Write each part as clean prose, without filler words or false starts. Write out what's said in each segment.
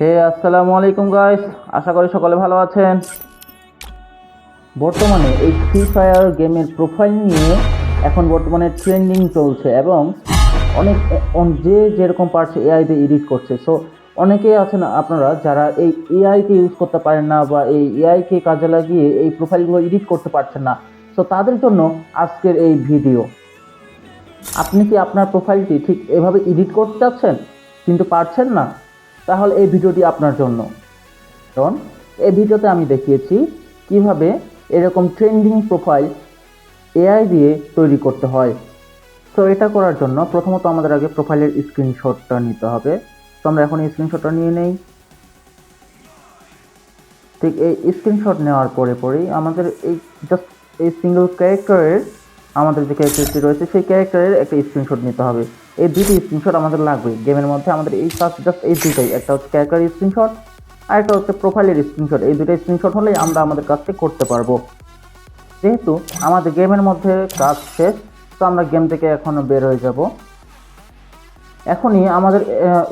আসসালামু আলাইকুম গাইস, আশা করি সকলে ভালো আছেন। বর্তমানে এই ফ্রি ফায়ার গেমের প্রোফাইল নিয়ে এখন বর্তমানে ট্রেন্ডিং চলছে এবং অনেক যে যেরকম পারছে এআই দিয়ে এডিট করছে। সো অনেকেই আছেন আপনারা যারা এই এআইকে ইউজ করতে পারেন না বা এই এআইকে কাজে লাগিয়ে এই প্রোফাইলগুলো এডিট করতে পারছেন না। সো তাদের জন্য আজকের এই ভিডিও। আপনি কি আপনার প্রোফাইলটি ঠিক এভাবে এডিট করতে চাচ্ছেন কিন্তু পারছেন না? তাহলে এই ভিডিওটি আপনার জন্য। কারণ এই ভিডিওতে আমি দেখিয়েছি কিভাবে এরকম ট্রেন্ডিং প্রোফাইল এআই দিয়ে তৈরি করতে হয়। তো এটা করার জন্য প্রথমত আমাদের আগে প্রোফাইলের স্ক্রিনশটটা নিতে হবে। তো আমরা এখন এই স্ক্রিনশটটা নিয়ে নেই। ঠিক এই স্ক্রিনশট নেওয়ার পরেই আমাদের এই জাস্ট এই সিঙ্গেল ক্যারেক্টারের আমাদের যে ক্যারেক্টারটি রয়েছে সেই ক্যারেক্টারের একটা স্ক্রিনশট নিতে হবে। এই দুটি স্ক্রিনশট আমাদের লাগবে গেমের মধ্যে। আমাদের এই ফার্স্ট জাস্ট এই দুটাই, একটা হচ্ছে ক্যারেক্টার স্ক্রিনশট আর একটা হচ্ছে প্রোফাইলের স্ক্রিনশট। এই দুটো স্ক্রিনশট হলেই আমরা আমাদের কাজটি করতে পারবো। যেহেতু আমাদের গেমের মধ্যে কাজ শেষ, তো আমরা গেম থেকে এখন বের হয়ে যাব। এখনই আমাদের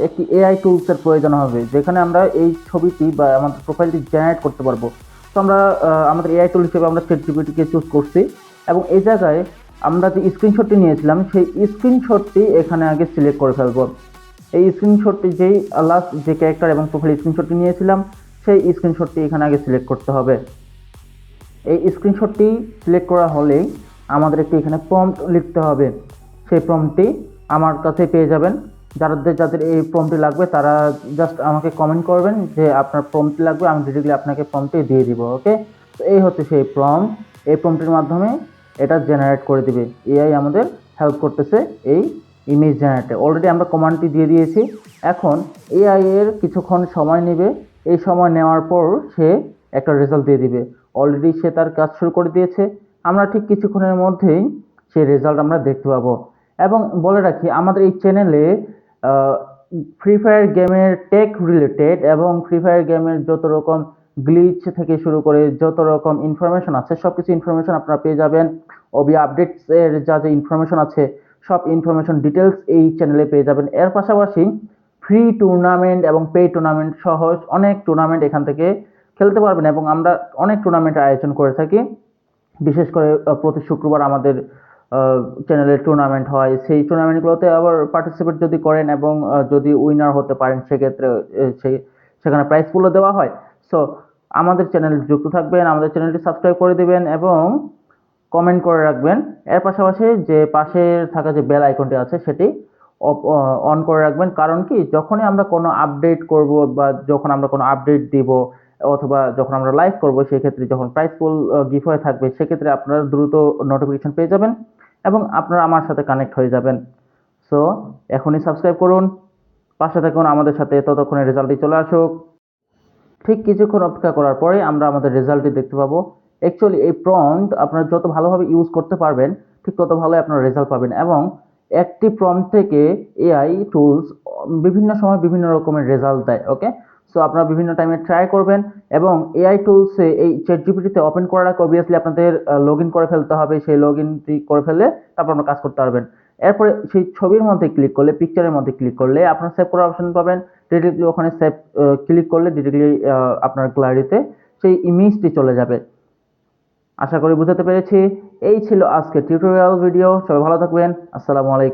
একটি এআই টুলসের প্রয়োজন হবে যেখানে আমরা এই ছবিটি বা আমাদের প্রোফাইলটি জেনারেট করতে পারবো। তো আমরা আমাদের এআই টুল হিসেবে আমরা চ্যাটজিপিটিকে চুজ করছি এবং এই জায়গায় আমরা যে স্ক্রিনশটটি নিয়েছিলাম সেই স্ক্রিনশটটি এখানে আগে সিলেক্ট করে ফেলবো। এই স্ক্রিনশটটি যেই লাস্ট যে ক্যারেক্টার এবং প্রোফাইল স্ক্রিনশটটি নিয়েছিলাম সেই স্ক্রিনশটটি এখানে আগে সিলেক্ট করতে হবে। এই স্ক্রিনশটটি সিলেক্ট করা হলেই আমাদের একটি এখানে প্রম্পট লিখতে হবে। সেই প্রম্পটটি আমার কাছে পেয়ে যাবেন। যাদের এই প্রম্পটটি লাগবে তারা জাস্ট আমাকে কমেন্ট করবেন যে আপনার প্রম্পটটি লাগবে, আমি ডিরেক্টলি আপনাকে প্রম্পটটি দিয়ে দিব। ওকে, তো এই হচ্ছে সেই প্রম্পট। এই প্রম্পটের মাধ্যমে এটা জেনারেট করে দিবে। এআই আমাদের হেল্প করতেছে এই ইমেজ জেনারেটে। অলরেডি আমরা কমান্ডটি দিয়ে দিয়েছি। এখন এআই এর কিছুক্ষণ সময় নেবে। এই সময় নেওয়ার পর সে একটা রেজাল্ট দিয়ে দিবে। অলরেডি সে তার কাজ শুরু করে দিয়েছে। আমরা ঠিক কিছুক্ষণের মধ্যেই সেই রেজাল্ট আমরা দেখতে পাবো। এবং বলে রাখি, আমাদের এই চ্যানেলে ফ্রি ফায়ার গেমের টেক রিলেটেড এবং ফ্রি ফায়ার গেমের যত রকম গ্লিচ থেকে শুরু করে যত রকম ইনফরমেশন আছে সব কিছু ইনফরমেশন আপনারা পেয়ে যাবেন। ওবি আপডেটস এর যা যে ইনফরমেশন আছে সব ইনফরমেশন ডিটেলস এই চ্যানেলে পেয়ে যাবেন। এর পাশাপাশি ফ্রি টুর্নামেন্ট এবং পে টুর্নামেন্ট সহ অনেক টুর্নামেন্ট এখান থেকে খেলতে পারবেন এবং আমরা অনেক টুর্নামেন্টের আয়োজন করে থাকি। বিশেষ করে প্রতি শুক্রবার আমাদের চ্যানেলে টুর্নামেন্ট হয়। সেই টুর্নামেন্টগুলোতে আবার পার্টিসিপেট যদি করেন এবং যদি উইনার হতে পারেন সেক্ষেত্রে সেখানে প্রাইজ পুলও দেওয়া হয়। সো আমাদের চ্যানেলে যুক্ত থাকবেন, আমাদের চ্যানেলটি সাবস্ক্রাইব করে দিবেন এবং কমেন্ট করে রাখবেন। এর পাশাপাশি যে পাশে থাকা যে বেল আইকনটি আছে সেটি অন করে রাখবেন। কারণ কি, যখনই আমরা কোনো আপডেট করব বা যখন আমরা কোনো আপডেট দিব অথবা যখন আমরা লাইভ করব সেক্ষেত্রে যখন প্রাইজ পুল গিফট হয়ে থাকবে সেক্ষেত্রে আপনারা দ্রুত নোটিফিকেশন পেয়ে যাবেন এবং আপনারা আমার সাথে কানেক্ট হয়ে যাবেন। সো এখনই সাবস্ক্রাইব করুন, পাশে থাকুন আমাদের সাথে, ততক্ষণে রেজাল্টটি চলে আসুক। ঠিক কিছুক্ষণ অপেক্ষা করার পরে আমরা আমাদের রেজাল্টটি দেখতে পাবো। অ্যাকচুয়ালি এই প্রম্পট আপনারা যত ভালোভাবে ইউজ করতে পারবেন ঠিক তত ভালোই আপনারা রেজাল্ট পাবেন। এবং একটি প্রম্পট থেকে এআই টুলস বিভিন্ন সময় বিভিন্ন রকমের রেজাল্ট দেয়। ওকে, সো আপনারা বিভিন্ন টাইমে ট্রাই করবেন এবং এআই টুলসে এই চ্যাটজিপিটিতে ওপেন করার আগে অবভিয়াসলি আপনাদের লগ ইন করে ফেলতে হবে। সেই লগ ইনটি করে ফেললে তারপর আপনারা কাজ করতে পারবেন। এরপরে সেই ছবির মধ্যে ক্লিক করলে, পিকচারের মধ্যে ক্লিক করলে আপনারা সেভ করার অপশন পাবেন। ডিরেক্টলি ওখানে সেভ ক্লিক করলে ডিরেক্টলি আপনার গ্যালারিতে সেই ইমেজটি চলে যাবে। আশা করি বুঝাতে পেরেছি। এই ছিল আজকে টিউটোরিয়াল ভিডিও। সবাই ভালো থাকবেন। আসসালামু আলাইকুম।